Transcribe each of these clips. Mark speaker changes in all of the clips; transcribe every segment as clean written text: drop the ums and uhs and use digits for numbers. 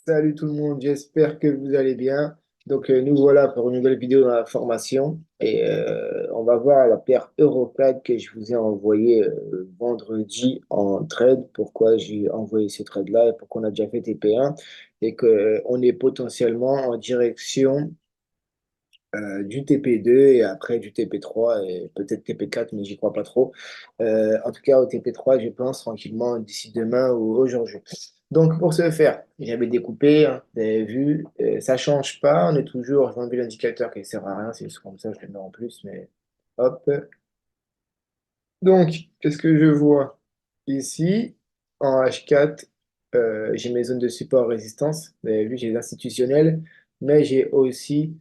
Speaker 1: Salut tout le monde, j'espère que vous allez bien. Nous voilà pour une nouvelle vidéo dans la formation on va voir la paire Euroclad que je vous ai envoyée vendredi en trade. Pourquoi j'ai envoyé ce trade-là et pourquoi on a déjà fait TP1 et qu'on est potentiellement en direction du TP2 et après du TP3 et peut-être TP4, mais j'y crois pas trop. En tout cas, au TP3, je pense tranquillement d'ici demain ou aujourd'hui. Donc, pour ce faire, j'avais découpé, hein, vous avez vu, ça change pas, on est toujours, j'ai enlevé l'indicateur qui ne sert à rien, c'est juste comme ça, je le mets en plus, mais hop. Donc, qu'est-ce que je vois ici? En H4, j'ai mes zones de support résistance. Vous avez vu, j'ai les institutionnels, mais j'ai aussi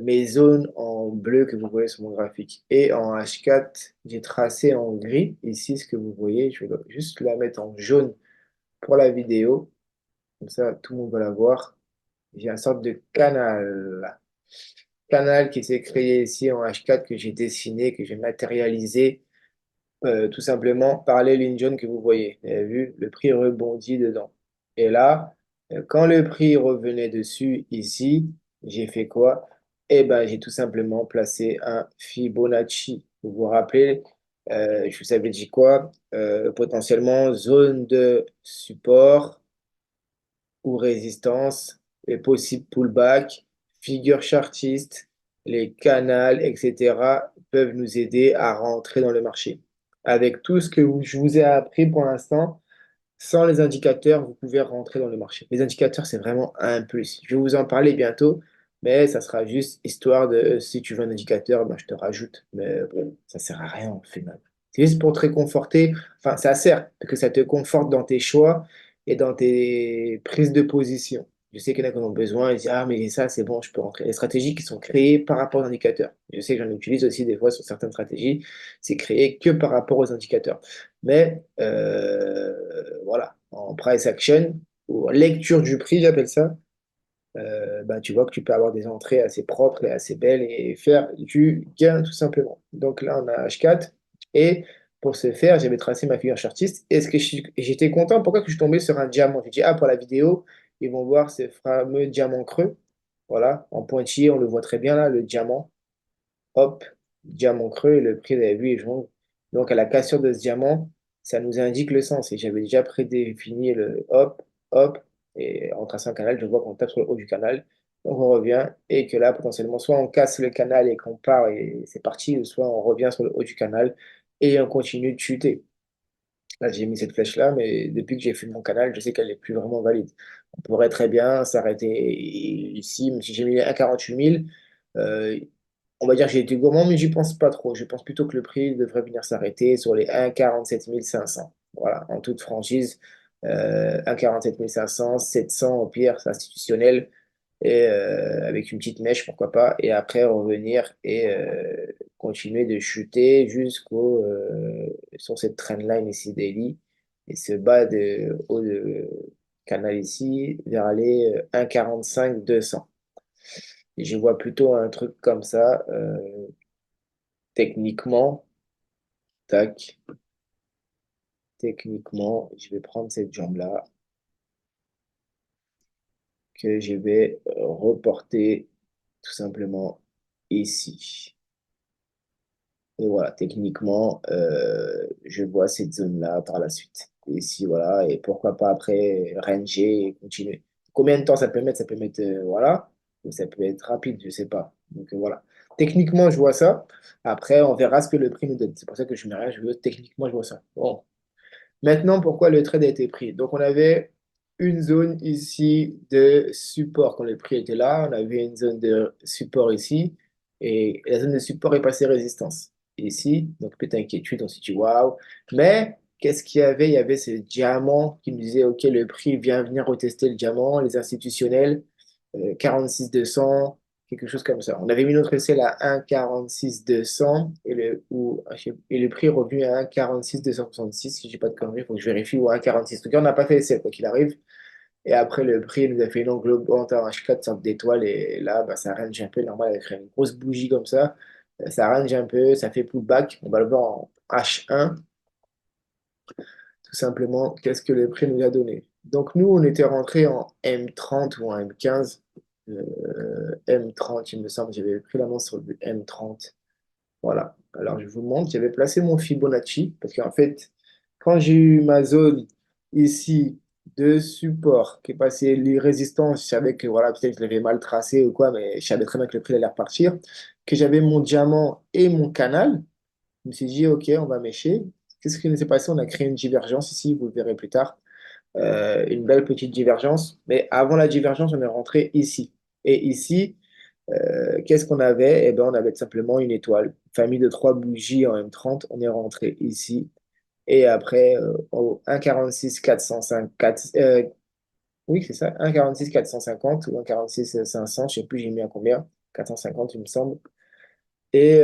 Speaker 1: mes zones en bleu que vous voyez sur mon graphique. Et en H4, j'ai tracé en gris. Ici, ce que vous voyez, je vais juste la mettre en jaune pour la vidéo. Comme ça, tout le monde va la voir. J'ai une sorte de canal. Canal qui s'est créé ici en H4 que j'ai dessiné, que j'ai matérialisé tout simplement par les lignes jaunes que vous voyez. Vous avez vu, le prix rebondit dedans. Et là, quand le prix revenait dessus ici, j'ai fait quoi? Eh ben, j'ai tout simplement placé un Fibonacci. Vous vous rappelez, je vous avais dit quoi? Potentiellement zone de support ou résistance, les possibles pullbacks, figures chartistes, les canals, etc. peuvent nous aider à rentrer dans le marché. Avec tout ce que je vous ai appris pour l'instant, sans les indicateurs, vous pouvez rentrer dans le marché. Les indicateurs, c'est vraiment un plus. Je vais vous en parler bientôt, mais ça sera juste histoire de si tu veux un indicateur, ben, je te rajoute. Mais bon, ça sert à rien au final. C'est juste pour te réconforter. Enfin, ça sert parce que ça te conforte dans tes choix et dans tes prises de position. Je sais qu'il y en a qui en ont besoin, ils disent, ah, mais ça, c'est bon, je peux rentrer. Les stratégies qui sont créées par rapport aux indicateurs. Je sais que j'en utilise aussi des fois sur certaines stratégies. C'est créé que par rapport aux indicateurs. Mais voilà, en price action, ou en lecture du prix, j'appelle ça, bah, tu vois que tu peux avoir des entrées assez propres et assez belles et faire du gain tout simplement. Donc là, on a H4. Et pour ce faire, j'avais tracé ma figure chartiste. Et j'étais content, pourquoi que je suis tombé sur un diamant? J'ai dit, ah, pour la vidéo, ils vont voir ce fameux diamant creux. Voilà, en pointillé, on le voit très bien là, le diamant. Hop, diamant creux, et le prix, vous avez vu, est jaune. Donc, à la cassure de ce diamant, ça nous indique le sens. Et j'avais déjà prédéfini le hop, hop, et en traçant un canal, je vois qu'on tape sur le haut du canal. Donc, on revient, et que là, potentiellement, soit on casse le canal et qu'on part et c'est parti, ou soit on revient sur le haut du canal et on continue de chuter. Là, j'ai mis cette flèche-là, mais depuis que j'ai fait mon canal, je sais qu'elle n'est plus vraiment valide. On pourrait très bien s'arrêter ici, même si j'ai mis 1,48 000. euh, on va dire que j'ai été gourmand, mais j'y pense pas trop. Je pense plutôt que le prix devrait venir s'arrêter sur les 1,47 500. Voilà, en toute franchise, 1,47 500, 700 au pire, c'est institutionnel et avec une petite mèche, pourquoi pas, et après revenir et continuer de chuter sur cette trendline ici daily et se bas de haut de canal ici vers les 1,45 200. Et je vois plutôt un truc comme ça, techniquement, tac, techniquement, je vais prendre cette jambe-là que je vais reporter tout simplement ici. Et voilà, techniquement, je vois cette zone-là par la suite. Et si, voilà, et pourquoi pas après ranger et continuer. Combien de temps ça peut mettre? Ça peut mettre, voilà, ou ça peut être rapide, je sais pas. Voilà. Techniquement, je vois ça. Après, on verra ce que le prix nous donne. C'est pour ça que je mets rien, techniquement, je vois ça. Bon. Maintenant, pourquoi le trade a été pris? Donc, on avait une zone ici de support quand le prix était là. On avait une zone de support ici. Et la zone de support est passée résistance ici. Donc, petite inquiétude, on s'est dit waouh. Mais qu'est-ce qu'il y avait? Il y avait ce diamant qui nous disait OK, le prix vient venir retester le diamant. Les institutionnels, 46 200 quelque chose comme ça. On avait mis notre SL à 1,46 200 et le prix est revenu à 1,46 266. Si je dis pas de conneries, il faut que je vérifie, ou 1,46. En tout cas, on n'a pas fait SL quoi qu'il arrive. Et après, le prix nous a fait une englobante en H4, sorte d'étoile. Et là, bah, ça range un peu. Normal, avec une grosse bougie comme ça. Ça range un peu, ça fait pullback. On va le voir en H1. Tout simplement, qu'est-ce que le prix nous a donné? Donc nous, on était rentré en M30 ou en M15. M30, il me semble, j'avais pris la main sur le M30. Voilà. Alors, je vous montre, j'avais placé mon Fibonacci parce qu'en fait, quand j'ai eu ma zone ici de support qui est passé les résistances, je savais que voilà, peut-être que je l'avais mal tracé ou quoi, mais je savais très bien que le prix allait repartir, que j'avais mon diamant et mon canal. Je me suis dit, OK, on va mécher. Qu'est-ce qui nous s'est passé? On a créé une divergence ici, vous le verrez plus tard. Une belle petite divergence. Mais avant la divergence, on est rentré ici. Et ici, qu'est-ce qu'on avait? Eh ben, on avait tout simplement une étoile, une famille de trois bougies en M30. On est rentré ici. Et après, au 1,46 405, oui, c'est ça, 1,46 450 ou 1,46 500, je ne sais plus, j'ai mis à combien, 450, il me semble. Et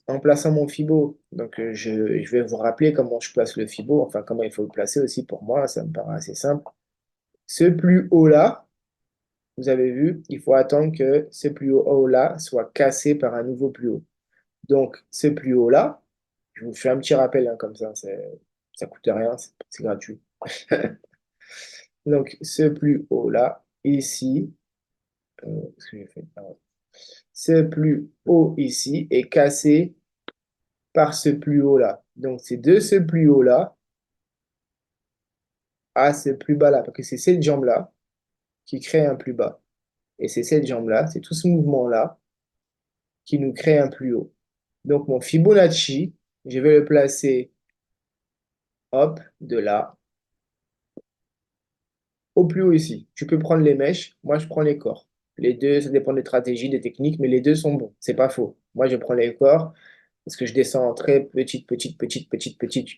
Speaker 1: en plaçant mon Fibo, donc je vais vous rappeler comment je place le Fibo, enfin comment il faut le placer aussi pour moi, ça me paraît assez simple. Ce plus haut-là, vous avez vu, il faut attendre que ce plus haut-là soit cassé par un nouveau plus haut. Donc, ce plus haut-là, je vous fais un petit rappel hein, comme ça, ça coûte rien, c'est gratuit. Donc, ce plus haut-là, ici, qu'est-ce que j'ai fait? Ah ouais. Ce plus haut ici est cassé par ce plus haut-là. Donc, c'est de ce plus haut-là à ce plus bas-là, parce que c'est cette jambe-là qui crée un plus bas. Et c'est cette jambe-là, c'est tout ce mouvement-là qui nous crée un plus haut. Donc, mon Fibonacci, je vais le placer, hop, de là au plus haut ici. Tu peux prendre les mèches, moi je prends les corps. Les deux, ça dépend des stratégies, des techniques, mais les deux sont bons. C'est pas faux. Moi, je prends les corps parce que je descends en très petite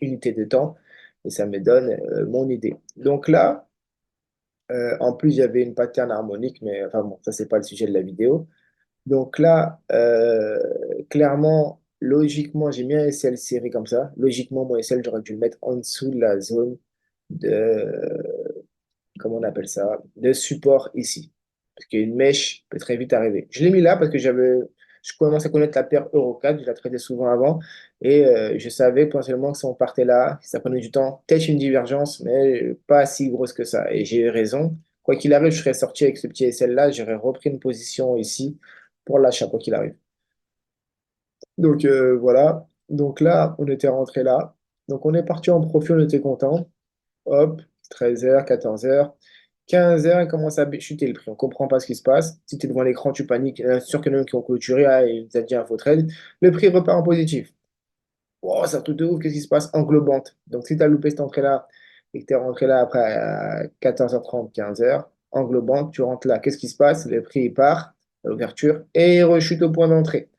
Speaker 1: unité de temps et ça me donne mon idée. Donc là, en plus, j'avais une pattern harmonique, mais enfin bon, ça, c'est pas le sujet de la vidéo. Donc là, clairement, logiquement, j'ai mis un SL serré comme ça. Logiquement, mon SL, j'aurais dû le mettre en dessous de la zone de, comment on appelle ça, de support ici. Parce qu'une mèche peut très vite arriver. Je l'ai mis là parce que je commence à connaître la paire Euro 4, je la traitais souvent avant, et je savais potentiellement que si on partait là, ça prenait du temps, peut-être une divergence, mais pas si grosse que ça. Et j'ai eu raison. Quoi qu'il arrive, je serais sorti avec ce petit SL-là, j'aurais repris une position ici pour l'achat, quoi qu'il arrive. Donc voilà. Donc là, on était rentré là. Donc on est parti en profit, on était content. Hop, 13h, 14h. 15h, il commence à chuter le prix. On ne comprend pas ce qui se passe. Si tu es devant l'écran, tu paniques. Sûr qu'il y en a qui ont clôturé, ah, il vous a dit un faux trade. Le prix repart en positif. Wow, ça tout de ouf, qu'est-ce qui se passe? Englobante. Donc si tu as loupé cette entrée-là et que tu es rentré là après à 14h30, 15h, englobante, tu rentres là. Qu'est-ce qui se passe? Le prix il part à l'ouverture et il rechute au point d'entrée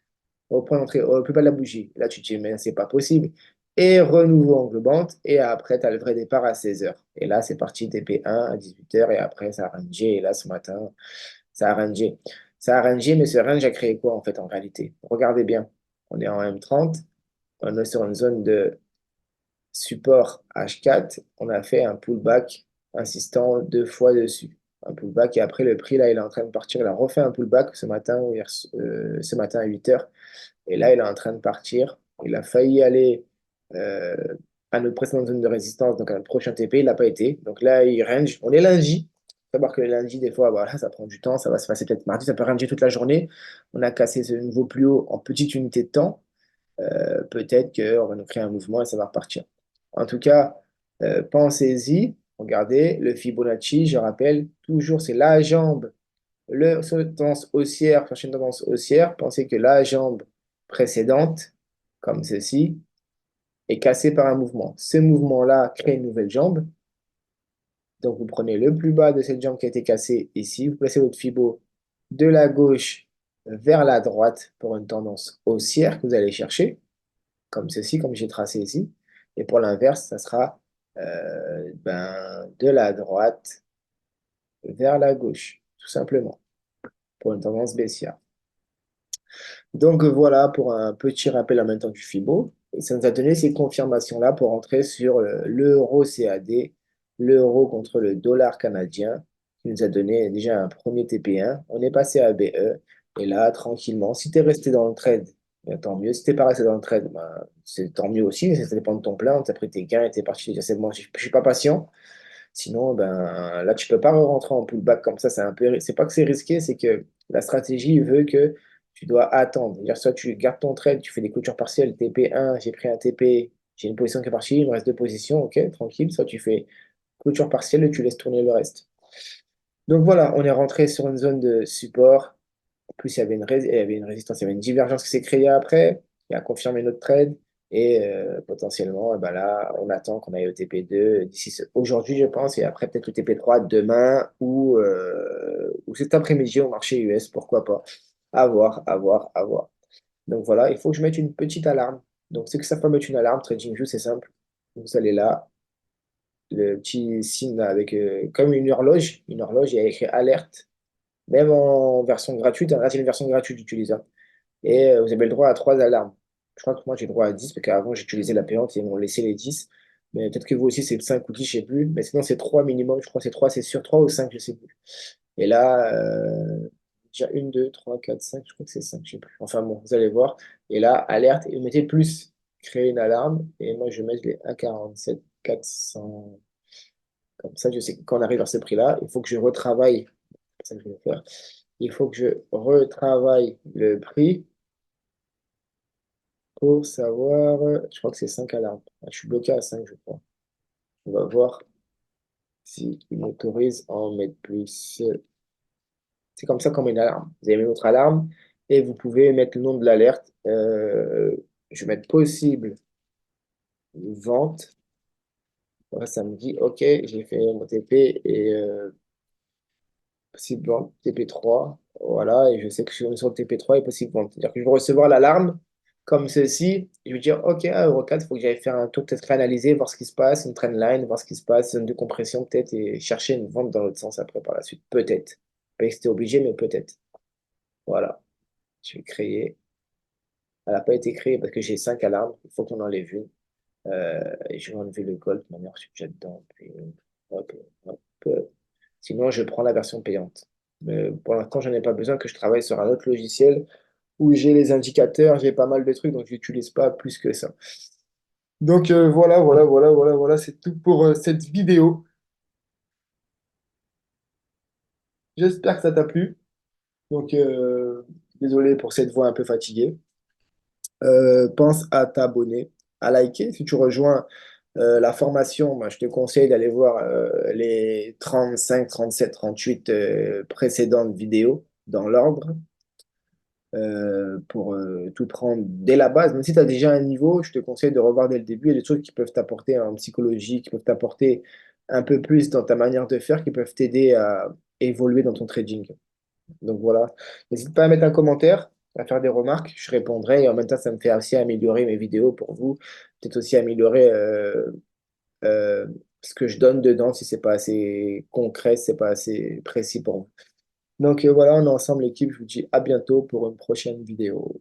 Speaker 1: au point d'entrée, au plus bas de la bougie. Là, tu te dis, mais c'est pas possible. Et renouveau englobante. Et après, tu as le vrai départ à 16h. Et là, c'est parti TP1 à 18h. Et après, ça a rangé. Et là, ce matin, ça a rangé. Ça a rangé, mais ce range a créé quoi, en fait, en réalité? Regardez bien. On est en M30. On est sur une zone de support H4. On a fait un pullback insistant deux fois dessus. Un pullback. Et après, le prix, là, il est en train de partir. Il a refait un pullback ce matin, ce matin à 8h. Et là, il est en train de partir. Il a failli aller euh, à notre précédente zone de résistance, donc à notre prochain TP. Il n'a pas été. Donc là, il range. On est lundi. Il faut savoir que le lundi, des fois, voilà, ça prend du temps. Ça va se passer peut-être mardi. Ça peut ranger toute la journée. On a cassé ce nouveau plus haut en petite unité de temps. Peut-être qu'on va nous créer un mouvement et ça va repartir. En tout cas, pensez-y. Regardez, le Fibonacci, je rappelle, toujours, c'est la jambe le sur une tendance haussière, prochaine tendance haussière, pensez que la jambe précédente, comme ceci, est cassée par un mouvement. Ce mouvement-là crée une nouvelle jambe. Donc, vous prenez le plus bas de cette jambe qui a été cassée ici, vous placez votre fibot de la gauche vers la droite pour une tendance haussière que vous allez chercher, comme ceci, comme j'ai tracé ici. Et pour l'inverse, ça sera de la droite vers la gauche, tout simplement, pour une tendance baissière. Donc voilà pour un petit rappel en même temps du FIBO. Et ça nous a donné ces confirmations-là pour entrer sur l'euro CAD, l'euro contre le dollar canadien, qui nous a donné déjà un premier TP1. On est passé à BE. Et là, tranquillement, si tu es resté dans le trade, tant mieux. Si tu n'es pas resté dans le trade, ben, c'est tant mieux aussi. Ça dépend de ton plan. Tu as pris tes gains et tu es parti. C'est bon, je ne suis pas patient. Sinon, ben, là, tu peux pas rentrer en pullback comme ça. C'est pas que c'est risqué, c'est que la stratégie veut que tu dois attendre. C'est-à-dire, soit tu gardes ton trade, tu fais des clôtures partielles, TP1, j'ai pris un TP, j'ai une position qui est partie, il me reste deux positions, ok, tranquille. Soit tu fais clôture partielle et tu laisses tourner le reste. Donc voilà, on est rentré sur une zone de support. En plus, il y avait une résistance, il y avait une divergence qui s'est créée après, qui a confirmé notre trade. Et potentiellement, eh ben là, on attend qu'on aille au TP2 aujourd'hui, je pense, et après peut-être le TP3 demain ou cet après-midi au marché US, pourquoi pas. À voir, à voir, à voir. Donc voilà, il faut que je mette une petite alarme. Donc, c'est que ça peut mettre une alarme, TradingView, c'est simple. Vous allez là, le petit signe là, avec comme une horloge, il y a écrit alerte, même en version gratuite. Là, c'est une version gratuite d'utilisateur. Et vous avez le droit à trois alarmes. Je crois que moi, j'ai le droit à 10 parce qu'avant, j'utilisais la payante et ils m'ont laissé les 10. Mais peut-être que vous aussi, c'est 5 ou 10, je sais plus. Mais sinon, c'est 3 minimum. Je crois que c'est 3, c'est sûr. 3 ou 5, je sais plus. Et là, déjà 1, 2, 3, 4, 5. Je crois que c'est 5, je sais plus. Enfin bon, vous allez voir. Et là, alerte. Et vous mettez plus. Créer une alarme. Et moi, je vais mettre les 1,47 400. Comme ça, je sais que quand on arrive à ce prix-là, il faut que je retravaille. C'est ça que je vais faire. Il faut que je retravaille le prix pour savoir. Je crois que c'est 5 alarmes. Ah, je suis bloqué à 5, je crois. On va voir si il m'autorise à en mettre plus. C'est comme ça qu'on met une alarme. Vous avez mis votre alarme et vous pouvez mettre le nom de l'alerte. Je vais mettre possible vente. Voilà, ça me dit OK, j'ai fait mon TP et possible vente TP3. Voilà, et je sais que je suis sur le TP3 et possible vente. C'est-à-dire que je vais recevoir l'alarme comme ceci. Je vais dire OK, à Euro 4, il faut que j'aille faire un tour, peut-être analyser, voir ce qui se passe, une trendline, voir ce qui se passe, zone de compression peut-être, et chercher une vente dans l'autre sens après par la suite. Peut-être. Pas que c'était obligé, mais peut-être. Voilà. Je vais créer. Elle n'a pas été créée parce que j'ai 5 alarmes. Il faut qu'on enlève une. Et je vais enlever le gold. De manière, je suis déjà dedans. Puis, hop, hop. Sinon, je prends la version payante. Mais pour l'instant, je n'en ai pas besoin que je travaille sur un autre logiciel où j'ai les indicateurs, j'ai pas mal de trucs, donc je n'utilise pas plus que ça. Donc voilà, c'est tout pour cette vidéo. J'espère que ça t'a plu. Donc désolé pour cette voix un peu fatiguée. Pense à t'abonner, à liker. Si tu rejoins la formation, moi, je te conseille d'aller voir les 35, 37, 38 précédentes vidéos dans l'ordre pour tout prendre dès la base. Même si tu as déjà un niveau, je te conseille de revoir dès le début. Il y a des trucs qui peuvent t'apporter en psychologie, qui peuvent t'apporter un peu plus dans ta manière de faire, qui peuvent t'aider à évoluer dans ton trading. Donc voilà, n'hésite pas à mettre un commentaire, à faire des remarques, je répondrai et en même temps ça me fait aussi améliorer mes vidéos pour vous, peut-être aussi améliorer euh, ce que je donne dedans si c'est pas assez concret, si c'est pas assez précis pour vous. Donc voilà, on est ensemble l'équipe, je vous dis à bientôt pour une prochaine vidéo.